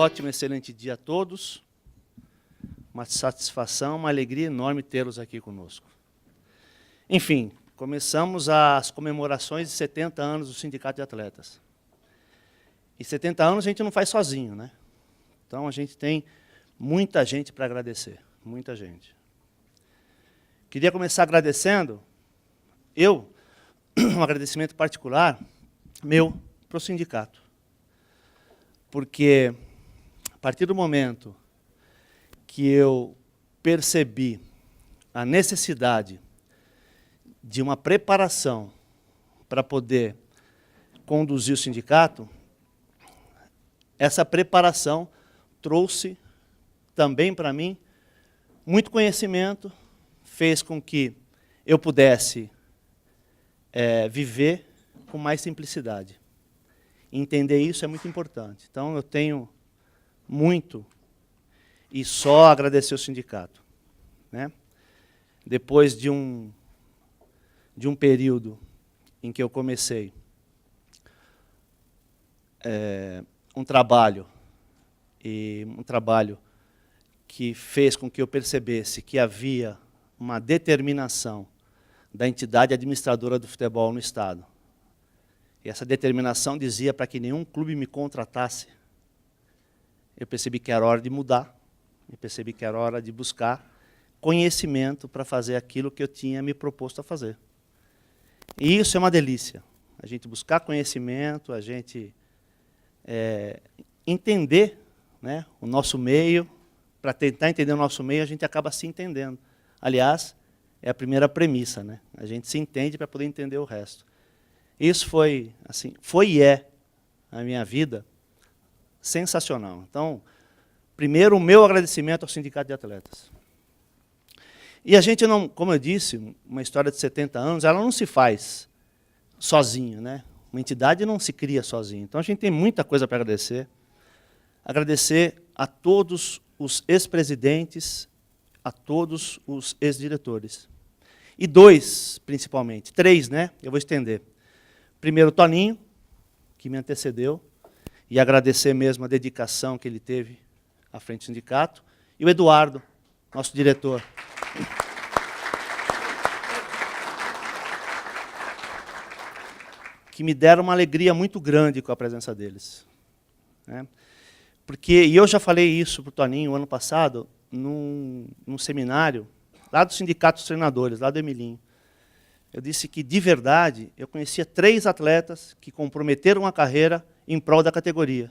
ótimo, excelente dia a todos. Uma satisfação, uma alegria enorme tê-los aqui conosco. Enfim, começamos as comemorações de 70 anos do Sindicato de Atletas. E 70 anos a gente não faz sozinho, né? Então a gente tem muita gente para agradecer, muita gente. Queria começar agradecendo, um agradecimento particular meu para o sindicato. Porque a partir do momento que eu percebi a necessidade de uma preparação para poder conduzir o sindicato, essa preparação trouxe também para mim muito conhecimento, fez com que eu pudesse viver com mais simplicidade. Entender isso é muito importante. Então, eu tenho muito e só agradecer o sindicato, né? Depois de um período em que eu comecei um trabalho que fez com que eu percebesse que havia uma determinação da entidade administradora do futebol no Estado. E essa determinação dizia para que nenhum clube me contratasse. Eu percebi que era hora de mudar, eu percebi que era hora de buscar conhecimento para fazer aquilo que eu tinha me proposto a fazer. E isso é uma delícia, a gente buscar conhecimento, a gente entender, né, o nosso meio. Para tentar entender o nosso meio, a gente acaba se entendendo. Aliás, é a primeira premissa, né? A gente se entende para poder entender o resto. Isso foi e é, na minha vida, sensacional. Então, primeiro, o meu agradecimento ao Sindicato de Atletas. E a gente não, como eu disse, uma história de 70 anos, ela não se faz sozinho, né? Uma entidade não se cria sozinha. Então, a gente tem muita coisa para agradecer. Agradecer a todos os ex-presidentes, a todos os ex-diretores. E principalmente, três, né? Eu vou estender. Primeiro, o Toninho, que me antecedeu, e agradecer mesmo a dedicação que ele teve à frente do sindicato, e o Eduardo, nosso diretor. Que me deram uma alegria muito grande com a presença deles, né? E eu já falei isso para o Toninho ano passado, num seminário, lá do Sindicato dos Treinadores, lá do Emilinho. Eu disse que, de verdade, eu conhecia 3 atletas que comprometeram a carreira em prol da categoria,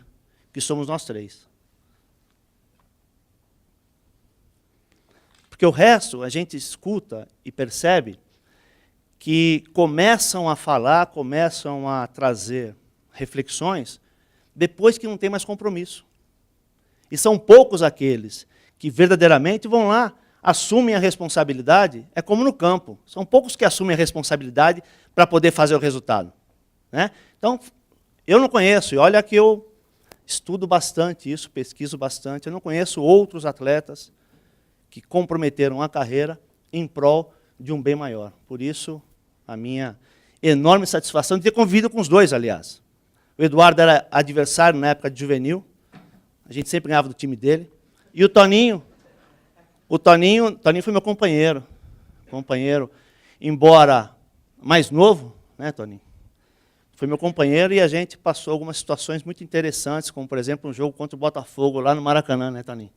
que somos nós 3. Porque o resto, a gente escuta e percebe que começam a falar, começam a trazer reflexões, depois que não tem mais compromisso. E são poucos aqueles que verdadeiramente vão lá, assumem a responsabilidade, é como no campo. São poucos que assumem a responsabilidade para poder fazer o resultado, né? Então, eu não conheço, e olha que eu estudo bastante isso, pesquiso bastante, eu não conheço outros atletas que comprometeram a carreira em prol de um bem maior. Por isso, a minha enorme satisfação de ter convivido com os 2, aliás. O Eduardo era adversário na época de juvenil, a gente sempre ganhava do time dele. E o Toninho foi meu companheiro, embora mais novo, né, Toninho? Foi meu companheiro e a gente passou algumas situações muito interessantes, como, por exemplo, um jogo contra o Botafogo, lá no Maracanã, né, Toninho?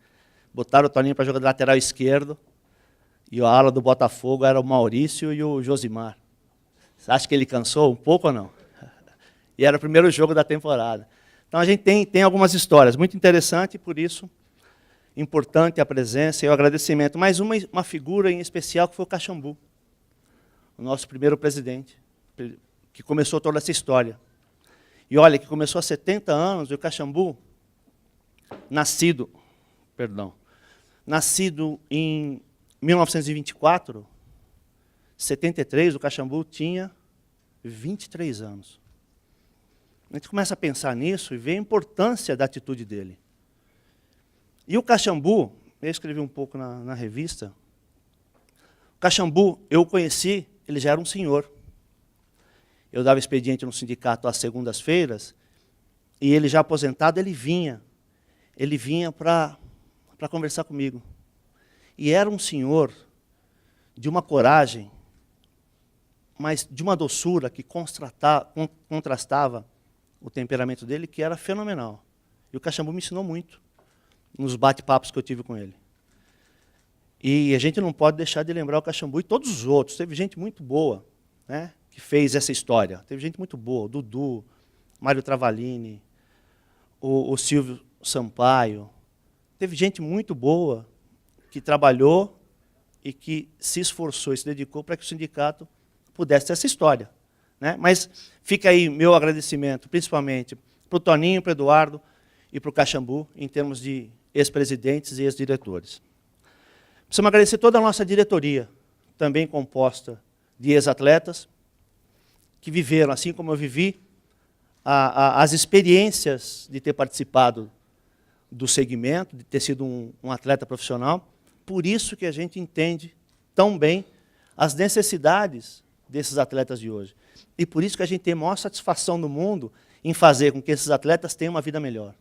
Botaram o Toninho para jogar de lateral esquerdo, e a ala do Botafogo era o Maurício e o Josimar. Você acha que ele cansou um pouco ou não? E era o primeiro jogo da temporada. Então, a gente tem algumas histórias muito interessantes, e por isso, importante a presença e o agradecimento. Mas uma figura em especial que foi o Caxambu, o nosso primeiro presidente, que começou toda essa história. E olha, que começou há 70 anos, e o Caxambu, nascido em 1924, 73, o Caxambu tinha 23 anos. A gente começa a pensar nisso e vê a importância da atitude dele. E o Caxambu, eu escrevi um pouco na revista, o Caxambu, eu o conheci, ele já era um senhor. Eu dava expediente no sindicato às segundas-feiras, e ele já aposentado, ele vinha. ele vinha para conversar comigo. E era um senhor de uma coragem, mas de uma doçura que contrastava o temperamento dele, que era fenomenal. E o Caxambu me ensinou muito nos bate-papos que eu tive com ele. E a gente não pode deixar de lembrar o Caxambu e todos os outros. Teve gente muito boa, né, que fez essa história. Teve gente muito boa, o Dudu, Mário Travalini, o Silvio Sampaio. Teve gente muito boa que trabalhou e que se esforçou e se dedicou para que o sindicato pudesse ter essa história, né? Mas fica aí meu agradecimento, principalmente para o Toninho, para o Eduardo e para o Caxambu, em termos de ex-presidentes e ex-diretores. Precisamos agradecer toda a nossa diretoria, também composta de ex-atletas, que viveram, assim como eu vivi, as experiências de ter participado do segmento, de ter sido um atleta profissional. Por isso que a gente entende tão bem as necessidades desses atletas de hoje. E por isso que a gente tem a maior satisfação do mundo em fazer com que esses atletas tenham uma vida melhor.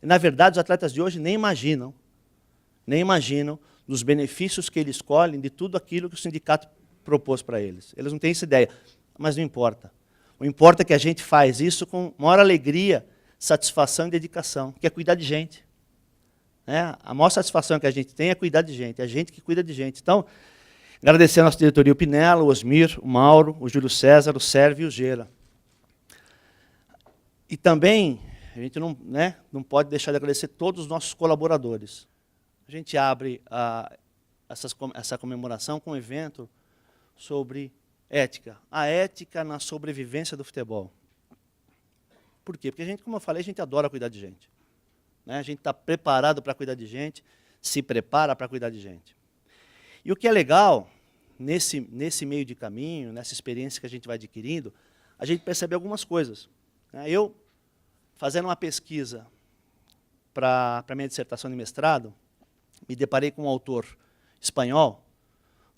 E, na verdade, os atletas de hoje nem imaginam dos benefícios que eles escolhem de tudo aquilo que o sindicato propôs para eles. Eles não têm essa ideia, mas não importa. O importa é que a gente faz isso com maior alegria, satisfação e dedicação, que é cuidar de gente. A maior satisfação que a gente tem é cuidar de gente, é a gente que cuida de gente. Então, agradecer a nossa diretoria, o Pinella, o Osmir, o Mauro, o Júlio César, o Sérvio e o Gera. E também, a gente não pode deixar de agradecer todos os nossos colaboradores. A gente abre essa comemoração com um evento sobre ética. A ética na sobrevivência do futebol. Por quê? Porque a gente, como eu falei, a gente adora cuidar de gente. A gente está preparado para cuidar de gente, se prepara para cuidar de gente. E o que é legal, nesse meio de caminho, nessa experiência que a gente vai adquirindo, a gente percebe algumas coisas. Eu, fazendo uma pesquisa para a minha dissertação de mestrado, me deparei com um autor espanhol,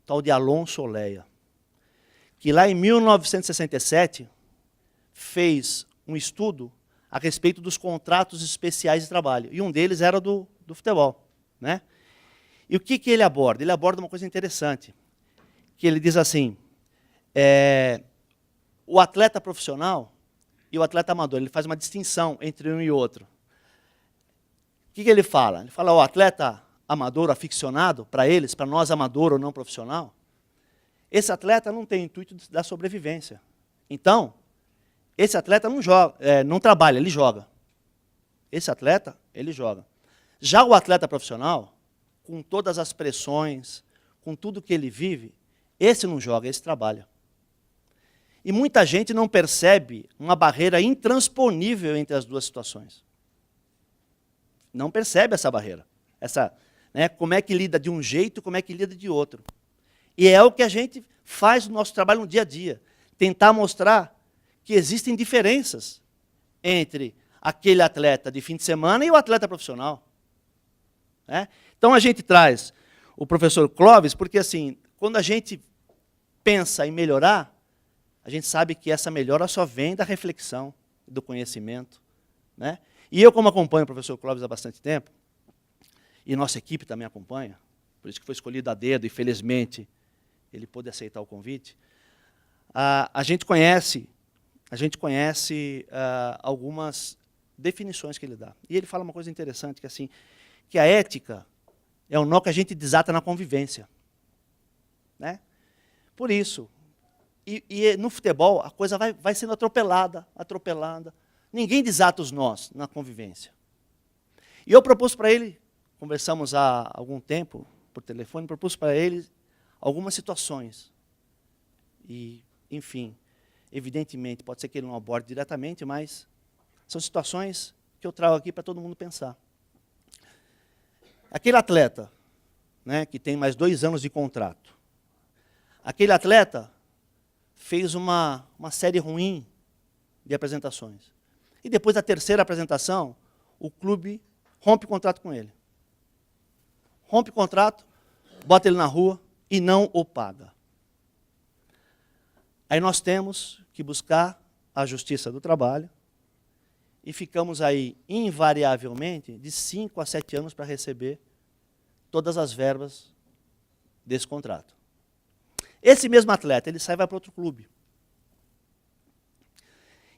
tal de Alonso Oleia, que lá em 1967 fez um estudo a respeito dos contratos especiais de trabalho. E um deles era do futebol. E o que ele aborda? Ele aborda uma coisa interessante, que ele diz assim, o atleta profissional e o atleta amador, ele faz uma distinção entre um e outro. O que ele fala? Ele fala, o atleta amador, aficionado, para eles, para nós amador ou não profissional, esse atleta não tem intuito da sobrevivência. Então, esse atleta não joga, não trabalha, ele joga. Esse atleta, ele joga. Já o atleta profissional, com todas as pressões, com tudo que ele vive, esse não joga, esse trabalha. E muita gente não percebe uma barreira intransponível entre as duas situações. Não percebe essa barreira. Como é que lida de um jeito, como é que lida de outro. E é o que a gente faz no nosso trabalho no dia a dia. Tentar mostrar que existem diferenças entre aquele atleta de fim de semana e o atleta profissional. Então a gente traz o professor Clóvis, porque assim, quando a gente pensa em melhorar, a gente sabe que essa melhora só vem da reflexão, do conhecimento. E eu, como acompanho o professor Clóvis há bastante tempo, e nossa equipe também acompanha, por isso que foi escolhido a dedo, e felizmente ele pôde aceitar o convite, a gente conhece algumas definições que ele dá. E ele fala uma coisa interessante, que, assim, que a ética é o nó que a gente desata na convivência. Por isso, e no futebol, a coisa vai sendo atropelada. Ninguém desata os nós na convivência. E eu propus para ele, conversamos há algum tempo por telefone, propus para ele algumas situações. E, enfim, evidentemente, pode ser que ele não aborde diretamente, mas são situações que eu trago aqui para todo mundo pensar. Aquele atleta, que tem mais 2 anos de contrato, aquele atleta fez uma série ruim de apresentações. E depois da 3ª apresentação, o clube rompe o contrato com ele. Rompe o contrato, bota ele na rua e não o paga. Aí nós temos que buscar a justiça do trabalho e ficamos aí, invariavelmente, de 5 a 7 anos para receber todas as verbas desse contrato. Esse mesmo atleta, ele sai e vai para outro clube.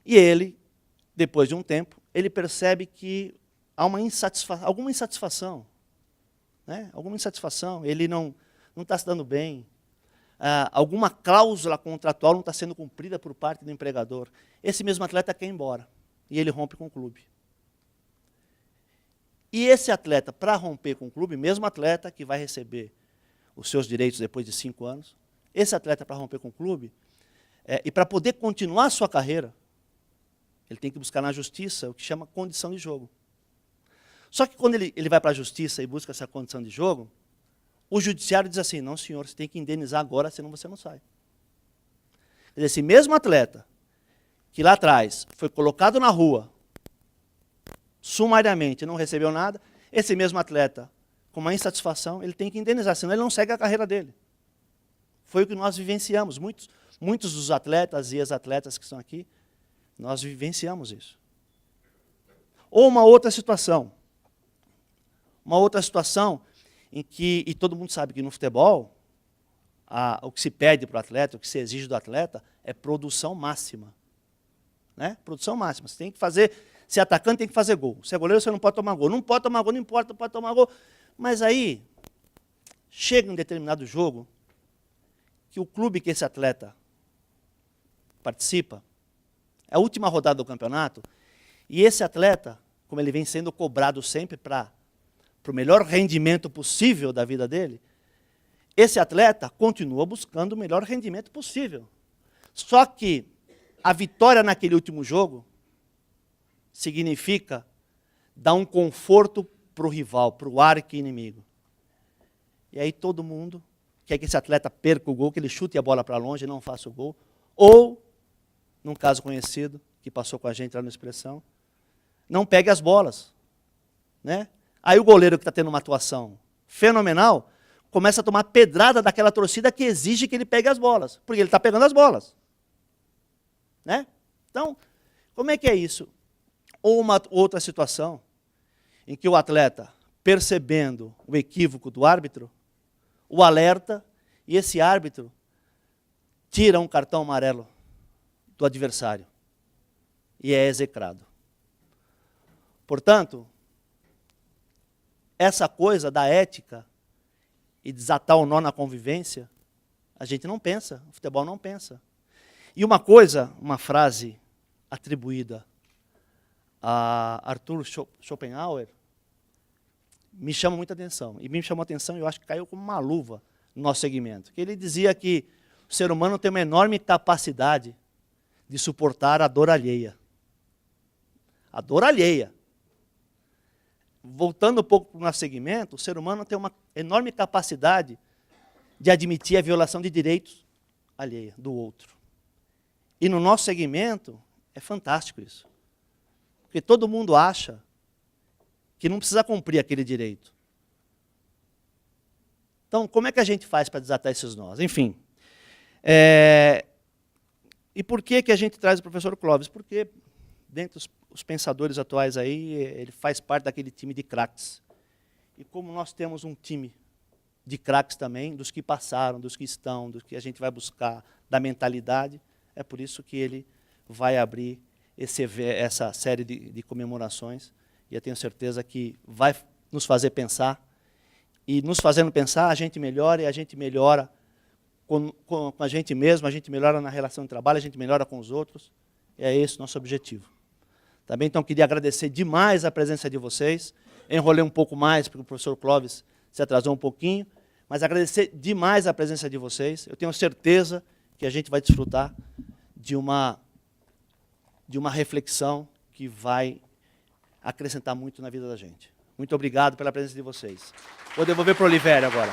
E ele, depois de um tempo, ele percebe que há alguma insatisfação. Né? Alguma insatisfação, ele não está se dando bem. Alguma cláusula contratual não está sendo cumprida por parte do empregador. Esse mesmo atleta quer ir embora. E ele rompe com o clube. E esse atleta, para romper com o clube, mesmo atleta que vai receber os seus direitos depois de 5 anos, esse atleta, para romper com o clube, e para poder continuar a sua carreira, ele tem que buscar na justiça o que chama condição de jogo. Só que quando ele vai para a justiça e busca essa condição de jogo, o judiciário diz assim, não senhor, você tem que indenizar agora, senão você não sai. Quer dizer, esse mesmo atleta, que lá atrás foi colocado na rua, sumariamente não recebeu nada, esse mesmo atleta, com uma insatisfação, ele tem que indenizar, senão ele não segue a carreira dele. Foi o que nós vivenciamos. Muitos dos atletas e ex-atletas que estão aqui, nós vivenciamos isso. Ou uma outra situação em que, e todo mundo sabe que no futebol, o que se pede para o atleta, o que se exige do atleta, é produção máxima. Né? Produção máxima. Você tem que fazer, se é atacante, tem que fazer gol. Se é goleiro, você não pode tomar gol. Não pode tomar gol, não importa, não pode tomar gol. Mas aí, chega um determinado jogo, que o clube que esse atleta participa, é a última rodada do campeonato, e esse atleta, como ele vem sendo cobrado sempre para o melhor rendimento possível da vida dele, esse atleta continua buscando o melhor rendimento possível. Só que a vitória naquele último jogo significa dar um conforto para o rival, para o arqui-inimigo. E aí todo mundo quer que esse atleta perca o gol, que ele chute a bola para longe e não faça o gol. Ou, num caso conhecido, que passou com a gente lá na Expressão, não pegue as bolas. Né? Aí o goleiro que está tendo uma atuação fenomenal, começa a tomar pedrada daquela torcida que exige que ele pegue as bolas, porque ele está pegando as bolas. Né? Então, como é que é isso? Ou uma outra situação em que o atleta, percebendo o equívoco do árbitro, o alerta, e esse árbitro tira um cartão amarelo do adversário e é execrado. Portanto, essa coisa da ética e desatar o nó na convivência, a gente não pensa, o futebol não pensa. E uma frase atribuída a Arthur Schopenhauer, me chama muita atenção. E me chamou a atenção e eu acho que caiu como uma luva no nosso segmento. Que ele dizia que o ser humano tem uma enorme capacidade de suportar a dor alheia. A dor alheia. Voltando um pouco para o nosso segmento, o ser humano tem uma enorme capacidade de admitir a violação de direitos alheia, do outro. E no nosso segmento, é fantástico isso. Porque todo mundo acha que não precisa cumprir aquele direito. Então, como é que a gente faz para desatar esses nós? Enfim. E por que a gente traz o professor Clóvis? Porque, dentre os pensadores atuais aí, ele faz parte daquele time de craques. E como nós temos um time de craques também, dos que passaram, dos que estão, dos que a gente vai buscar, da mentalidade, é por isso que ele vai abrir essa série de comemorações. E eu tenho certeza que vai nos fazer pensar. E nos fazendo pensar, a gente melhora, e a gente melhora com a gente mesmo, a gente melhora na relação de trabalho, a gente melhora com os outros. E é esse o nosso objetivo. Também, então, queria agradecer demais a presença de vocês. Enrolei um pouco mais, porque o professor Clóvis se atrasou um pouquinho, mas agradecer demais a presença de vocês. Eu tenho certeza que a gente vai desfrutar de uma reflexão que vai acrescentar muito na vida da gente. Muito obrigado pela presença de vocês. Vou devolver para o Olivério agora.